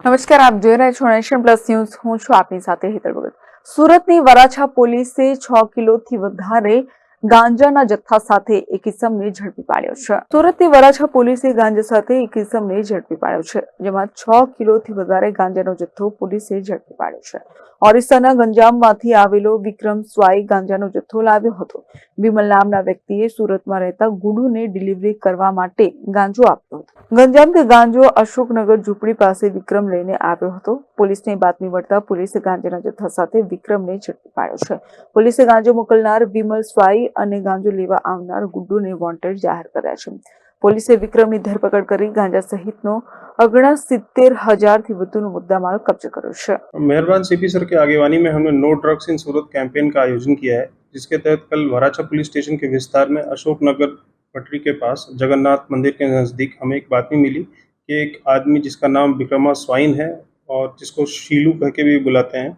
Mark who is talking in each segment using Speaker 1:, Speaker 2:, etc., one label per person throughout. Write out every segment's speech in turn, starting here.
Speaker 1: નમસ્કાર, આપ જોઈ રહ્યા છો નેશન પ્લસ ન્યૂઝ. હું છું આપની સાથે હેતલ ભગત. સુરતની વરાછા પોલીસે 6 કિલોથી વધારે ગાંજાના જથ્થા સાથે એક ઇસમને ઝડપી પાડ્યો છે. સુરતની વરાછા પોલીસે ગાંજા સાથે એક ઇસમને ઝડપી પાડ્યો છે, જેમાં 6 કિલોથી વધારે ગાંજાનો જથ્થો પોલીસે ઝડપી પાડ્યો છે. ઓરિસ્સાના ગંજામમાંથી આવેલો વિક્રમ સ્વાઈ ગાંજાનો જથ્થો લાવ્યો હતો. વિમલ નામના વ્યક્તિએ સુરતમાં રહેતા ગુડુને ડિલિવરી કરવા માટે ગાંજો આપ્યો હતો. ગંજામથી ગાંજો અશોકનગર ઝૂંપડી પાસે વિક્રમ લઈને આવ્યો હતો. પોલીસને બાતમી મળતા પોલીસે ગાંજાના જથ્થા સાથે વિક્રમને ઝડપી પાડ્યો છે. પોલીસે ગાંજો મોકલનાર વિમલ સ્વાઈ અને ગાંજો લેવા આવનાર ગુડ્ડુને વોન્ટેડ જાહેર કર્યા છે. પોલીસે વિક્રમની ધરપકડ કરી ગાંજા સહિતનો 69,000 થી વધુનો मुद्दामाल कब्जे કર્યો છે.
Speaker 2: मेहरबान सीपी सर की आगेवानी में हमने no drugs in Surat campaign का आयोजन किया है, जिसके तहत कल वराछा पुलिस स्टेशन के विस्तार में अशोकनगर पटरी के पास जगन्नाथ मंदिर के नज़दीक हमें एक बातमी मिली कि एक आदमी जिसका नाम विक्रमा स्वाइन है और जिसको शीलू कह के भी बुलाते हैं,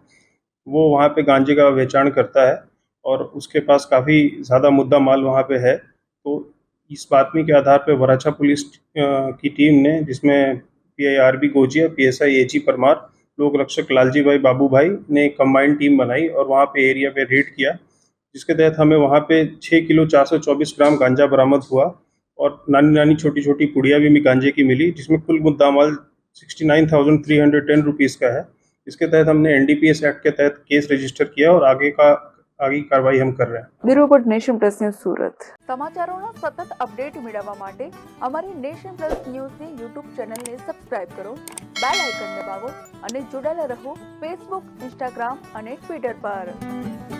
Speaker 2: वो वहाँ पे गांजे का बेचान करता है और उसके पास काफ़ी ज़्यादा मुद्दा माल वहाँ पे है। तो इस बातमी के आधार पे वराछा पुलिस की टीम ने, जिसमें PIRB Gojiya, PSI AG Parmar, लोक रक्षक लालजी भाई बाबू भाई ने एक कंबाइंड टीम बनाई और वहाँ पे एरिया पे रेड किया, जिसके तहत हमें वहाँ पे 6 किलो 424 ग्राम गांजा बरामद हुआ और नानी नानी छोटी छोटी पुड़िया भी गांजे की मिली, जिसमें कुल मुद्दामाल 69,310 रुपीज़ का है। इसके तहत हमने NDPS एक्ट के तहत केस रजिस्टर किया और आगे की કાર્યવાહી हम कर रहे हैं.
Speaker 1: Bureau report, Nation Plus News, Surat. સમાચારોના સતત અપડેટ મેળવવા માટે અમારી નેશન પ્લસ ન્યૂઝની YouTube ચેનલને સબસ્ક્રાઇબ કરો, બેલ આઇકન દબાવો અને જોડાયેલા રહો ફેસબુક, ઇન્સ્ટાગ્રામ અને ટ્વિટર પર.